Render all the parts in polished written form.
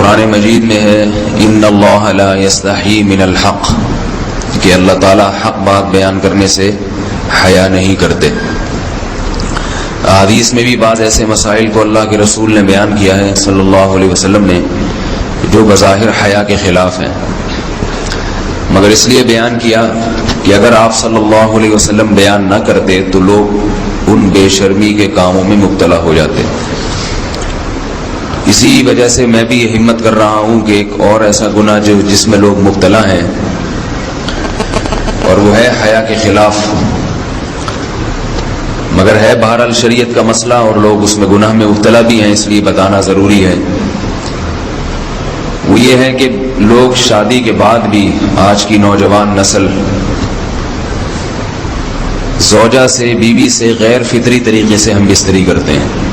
قرآن مجید میں ہے ان اللہ لا یستحی من الحق، کہ اللہ تعالیٰ حق بات بیان کرنے سے حیا نہیں کرتے۔ حدیث میں بھی بعض ایسے مسائل کو اللہ کے رسول نے بیان کیا ہے صلی اللہ علیہ وسلم نے جو بظاہر حیا کے خلاف ہیں، مگر اس لیے بیان کیا کہ اگر آپ صلی اللہ علیہ وسلم بیان نہ کرتے تو لوگ ان بے شرمی کے کاموں میں مبتلا ہو جاتے۔ اسی وجہ سے میں بھی یہ ہمت کر رہا ہوں کہ ایک اور ایسا گناہ جس میں لوگ مبتلا ہیں، اور وہ ہے حیا کے خلاف، مگر ہے بہرحال شریعت کا مسئلہ اور لوگ اس میں گناہ میں مبتلا بھی ہیں، اس لیے بتانا ضروری ہے۔ وہ یہ ہے کہ لوگ شادی کے بعد بھی، آج کی نوجوان نسل زوجہ سے، بیوی سے غیر فطری طریقے سے ہم بستری کرتے ہیں۔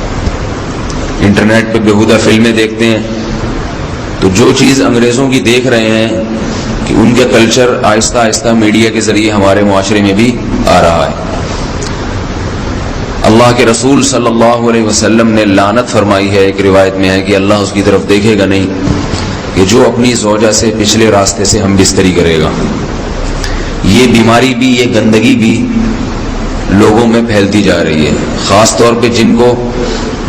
انٹرنیٹ پہ بیہودہ فلمیں دیکھتے ہیں، تو جو چیز انگریزوں کی دیکھ رہے ہیں کہ ان کے کلچر آہستہ آہستہ میڈیا کے ذریعے ہمارے معاشرے میں بھی آ رہا ہے۔ اللہ کے رسول صلی اللہ علیہ وسلم نے لعنت فرمائی ہے، ایک روایت میں ہے کہ اللہ اس کی طرف دیکھے گا نہیں، کہ جو اپنی زوجہ سے پچھلے راستے سے ہم بستری کرے گا۔ یہ بیماری بھی، یہ گندگی بھی لوگوں میں پھیلتی جا رہی ہے، خاص طور پہ جن کو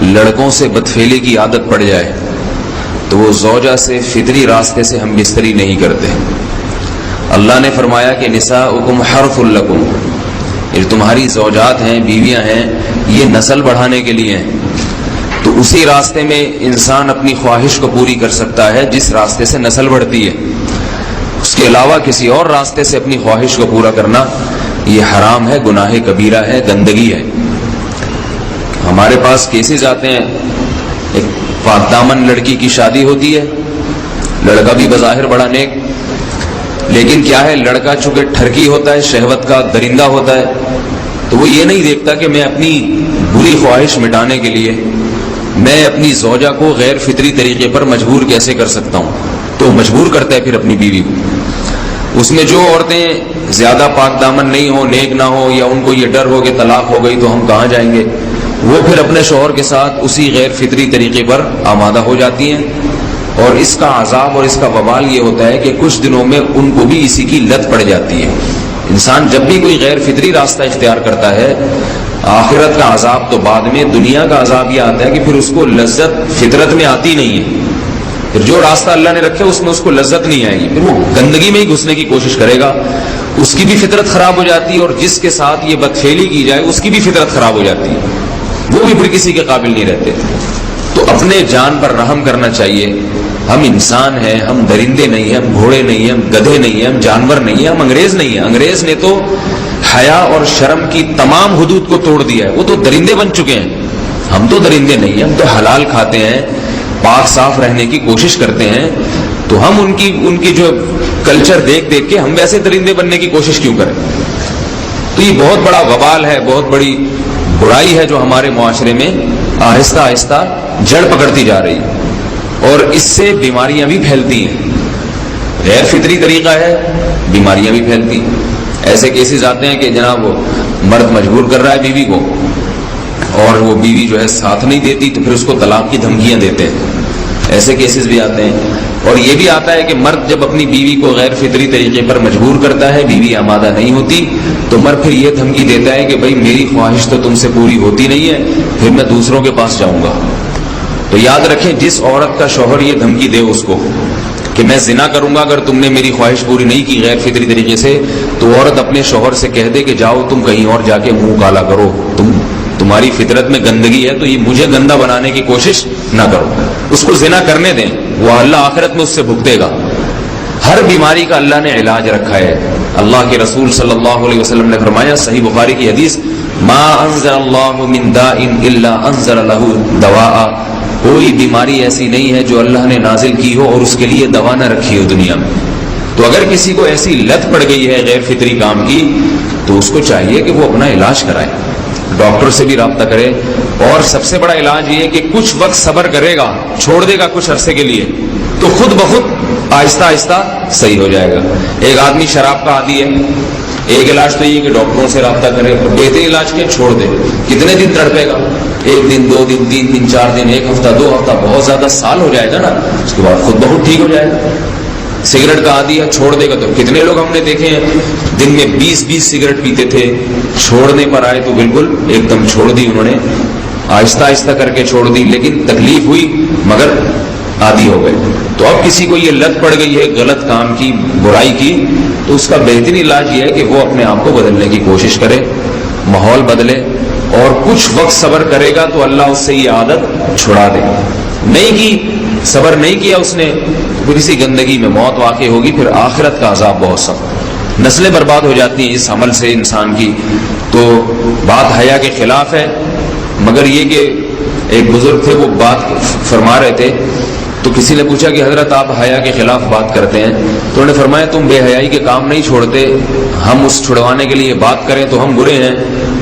لڑکوں سے بدفعلی کی عادت پڑ جائے تو وہ زوجہ سے فطری راستے سے ہم بستری نہیں کرتے۔ اللہ نے فرمایا کہ نساؤکم حرث لکم، یہ تمہاری زوجات ہیں، بیویاں ہیں، یہ نسل بڑھانے کے لیے ہیں۔ تو اسی راستے میں انسان اپنی خواہش کو پوری کر سکتا ہے جس راستے سے نسل بڑھتی ہے، اس کے علاوہ کسی اور راستے سے اپنی خواہش کو پورا کرنا یہ حرام ہے، گناہ کبیرہ ہے، گندگی ہے۔ ہمارے پاس کیسز آتے ہیں، ایک پاک دامن لڑکی کی شادی ہوتی ہے، لڑکا بھی بظاہر بڑا نیک، لیکن کیا ہے، لڑکا چونکہ ٹھرکی ہوتا ہے، شہوت کا درندہ ہوتا ہے، تو وہ یہ نہیں دیکھتا کہ میں اپنی بری خواہش مٹانے کے لیے میں اپنی زوجہ کو غیر فطری طریقے پر مجبور کیسے کر سکتا ہوں، تو مجبور کرتا ہے پھر اپنی بیوی کو۔ اس میں جو عورتیں زیادہ پاک دامن نہیں ہوں، نیک نہ ہوں، یا ان کو یہ ڈر ہو کہ طلاق ہو گئی تو ہم کہاں جائیں گے، وہ پھر اپنے شوہر کے ساتھ اسی غیر فطری طریقے پر آمادہ ہو جاتی ہیں، اور اس کا عذاب اور اس کا وبال یہ ہوتا ہے کہ کچھ دنوں میں ان کو بھی اسی کی لت پڑ جاتی ہے۔ انسان جب بھی کوئی غیر فطری راستہ اختیار کرتا ہے، آخرت کا عذاب تو بعد میں، دنیا کا عذاب یہ آتا ہے کہ پھر اس کو لذت فطرت میں آتی نہیں ہے، پھر جو راستہ اللہ نے رکھے اس میں اس کو لذت نہیں آئے گی، پھر وہ گندگی میں ہی گھسنے کی کوشش کرے گا، اس کی بھی فطرت خراب ہو جاتی ہے، اور جس کے ساتھ یہ بدفعلی کی جائے اس کی بھی فطرت خراب ہو جاتی ہے، وہ بھی پھر کسی کے قابل نہیں رہتے۔ تو اپنے جان پر رحم کرنا چاہیے۔ ہم انسان ہیں، ہم درندے نہیں ہیں، ہم گھوڑے نہیں ہیں، ہم گدھے نہیں ہیں، ہم جانور نہیں ہیں، ہم انگریز نہیں ہیں۔ انگریز نے تو حیا اور شرم کی تمام حدود کو توڑ دیا ہے، وہ تو درندے بن چکے ہیں۔ ہم تو درندے نہیں ہیں، ہم تو حلال کھاتے ہیں، پاک صاف رہنے کی کوشش کرتے ہیں، تو ہم ان کی جو کلچر دیکھ دیکھ کے ہم ویسے درندے بننے کی کوشش کیوں کریں؟ تو یہ بہت بڑا وبال ہے، بہت بڑی برائی ہے جو ہمارے معاشرے میں آہستہ آہستہ جڑ پکڑتی جا رہی ہے، اور اس سے بیماریاں بھی پھیلتی ہیں۔ غیر فطری طریقہ ہے، بیماریاں بھی پھیلتی ہیں۔ ایسے کیسز آتے ہیں کہ جناب وہ مرد مجبور کر رہا ہے بیوی کو، اور وہ بیوی جو ہے ساتھ نہیں دیتی تو پھر اس کو طلاق کی دھمکیاں دیتے ہیں، ایسے کیسز بھی آتے ہیں۔ اور یہ بھی آتا ہے کہ مرد جب اپنی بیوی کو غیر فطری طریقے پر مجبور کرتا ہے، بیوی آمادہ نہیں ہوتی، تو مرد پھر یہ دھمکی دیتا ہے کہ بھائی میری خواہش تو تم سے پوری ہوتی نہیں ہے، پھر میں دوسروں کے پاس جاؤں گا۔ تو یاد رکھیں، جس عورت کا شوہر یہ دھمکی دے اس کو کہ میں زنا کروں گا اگر تم نے میری خواہش پوری نہیں کی غیر فطری طریقے سے، تو عورت اپنے شوہر سے کہہ دے کہ جاؤ تم کہیں اور جا کے منہ کالا کرو، تمہاری فطرت میں گندگی ہے تو یہ مجھے گندا بنانے کی کوشش نہ کرو، اس کو زنا کرنے دیں، وہ اللہ آخرت میں اس سے بھگتے گا۔ ہر بیماری کا اللہ نے علاج رکھا ہے۔ اللہ کے رسول صلی اللہ علیہ وسلم نے فرمایا، صحیح بخاری کی حدیث، ما انزل اللہ من داء الا انزل له دواء، کوئی بیماری ایسی نہیں ہے جو اللہ نے نازل کی ہو اور اس کے لیے دوا نہ رکھی ہو دنیا میں۔ تو اگر کسی کو ایسی لت پڑ گئی ہے غیر فطری کام کی، تو اس کو چاہیے کہ وہ اپنا علاج کرائے، ڈاکٹر سے بھی رابطہ کرے، اور سب سے بڑا علاج یہ کہ کچھ وقت صبر کرے گا، چھوڑ دے گا کچھ عرصے کے لیے، تو خود بخود آہستہ آہستہ صحیح ہو جائے گا۔ ایک آدمی شراب کا عادی ہے، ایک علاج تو یہ کہ ڈاکٹروں سے رابطہ کرے، بہترین علاج کیا؟ چھوڑ دے۔ کتنے دن تڑپے گا؟ 1 دن 2 دن 3 دن 4 دن 1 ہفتہ 2 ہفتہ، بہت زیادہ سال ہو جائے گا نا، اس کے بعد خود بہت ٹھیک ہو جائے گا۔ سگریٹ کا عادی ہے، چھوڑ دے گا تو کتنے لوگ ہم نے دیکھے ہیں دن میں 20 سگریٹ پیتے تھے، چھوڑنے پر آئے تو بالکل ایک دم چھوڑ دی انہوں نے، آہستہ آہستہ کر کے چھوڑ دی، لیکن تکلیف ہوئی مگر عادی ہو گئے۔ تو اب کسی کو یہ لت پڑ گئی ہے غلط کام کی، برائی کی، تو اس کا بہترین علاج یہ ہے کہ وہ اپنے آپ کو بدلنے کی کوشش کرے، ماحول بدلے، اور کچھ وقت صبر کرے گا تو اللہ اس سے یہ عادت چھڑا دے گا۔ نہیں کی، صبر نہیں کیا اس نے، پھر اسی گندگی میں موت واقع ہوگی، پھر آخرت کا عذاب بہت سخت، نسلیں برباد ہو جاتی ہیں اس عمل سے انسان کی۔ تو بات حیا کے خلاف ہے، مگر یہ کہ ایک بزرگ تھے وہ بات فرما رہے تھے، تو کسی نے پوچھا کہ حضرت آپ حیا کے خلاف بات کرتے ہیں، تو انہوں نے فرمایا تم بے حیائی کے کام نہیں چھوڑتے، ہم اس چھڑوانے کے لیے بات کریں تو ہم برے ہیں،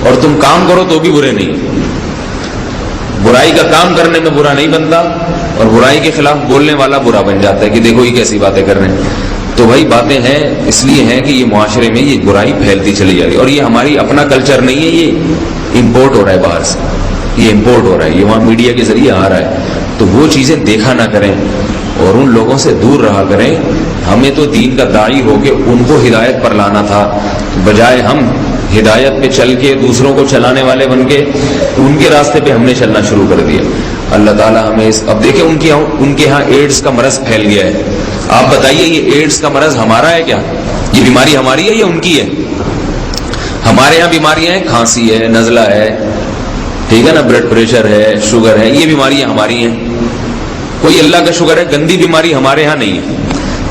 اور تم کام کرو تو بھی برے نہیں۔ برائی کا کام کرنے میں برا نہیں بنتا، اور برائی کے خلاف بولنے والا برا بن جاتا ہے کہ دیکھو یہ کیسی باتیں کر رہے ہیں۔ تو بھائی باتیں ہیں اس لیے ہیں کہ یہ معاشرے میں یہ برائی پھیلتی چلی جا رہی ہے، اور یہ ہماری اپنا کلچر نہیں ہے، یہ امپورٹ ہو رہا ہے باہر سے، یہ امپورٹ ہو رہا ہے، یہ وہاں میڈیا کے ذریعے آ رہا ہے۔ تو وہ چیزیں دیکھا نہ کریں اور ان لوگوں سے دور رہا کریں۔ ہمیں تو دین کا داعی ہو کے ان کو ہدایت پر لانا تھا، بجائے ہم ہدایت پہ چل کے دوسروں کو چلانے والے بن کے ان کے راستے پہ ہم نے چلنا شروع کر دیا۔ اللہ تعالیٰ ہمیں اب دیکھیں ان کے ہاں ایڈز کا مرض پھیل گیا ہے۔ آپ بتائیے یہ ایڈز کا مرض ہمارا ہے کیا؟ یہ بیماری ہماری ہے یا ان کی ہے؟ ہمارے ہاں بیماریاں ہیں، کھانسی ہے، نزلہ ہے، ٹھیک ہے نا، بلڈ پریشر ہے، شوگر ہے، یہ بیماریاں ہماری ہیں۔ کوئی اللہ کا شکر ہے گندی بیماری ہمارے ہاں نہیں ہے،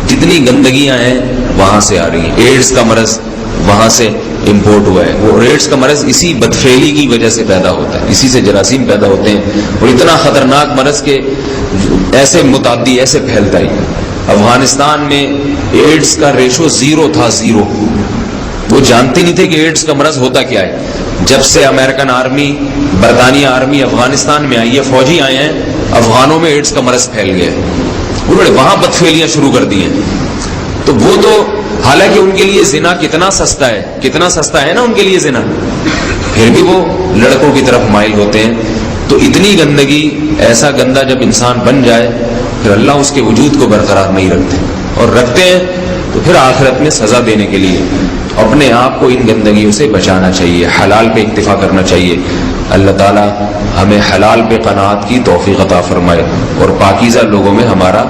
جتنی گندگیاں ہیں وہاں سے آ رہی ہیں۔ ایڈز کا مرض وہاں سے امپورٹ ہوا ہے، وہ ایڈز کا مرض اسی بدفعلی کی وجہ سے پیدا ہوتا ہے، اسی سے جراثیم پیدا ہوتے ہیں، اور اتنا خطرناک مرض کے ایسے متعدی ایسے پھیلتا ہی۔ افغانستان میں ایڈز کا ریشو 0 تھا، 0۔ وہ جانتے نہیں تھے کہ ایڈز کا مرض ہوتا کیا ہے۔ جب سے امریکن آرمی، برطانیہ آرمی افغانستان میں آئی ہے، فوجی آئے ہیں، افغانوں میں ایڈز کا مرض پھیل گیا ہے، انہوں نے وہاں بدفعلیاں شروع کر دی ہیں۔ تو وہ تو حالانکہ ان کے لیے زنا کتنا سستا ہے، کتنا سستا ہے نا ان کے لیے زنا، پھر بھی وہ لڑکوں کی طرف مائل ہوتے ہیں۔ تو اتنی گندگی، ایسا گندا جب انسان بن جائے پھر اللہ اس کے وجود کو برقرار نہیں رکھتے، اور رکھتے ہیں تو پھر آخرت میں سزا دینے کے لیے اپنے آپ کو ان گندگیوں سے بچانا چاہیے، حلال پہ اکتفا کرنا چاہیے۔ اللہ تعالی ہمیں حلال پہ قناعت کی توفیق عطا فرمائے اور پاکیزہ لوگوں میں ہمارا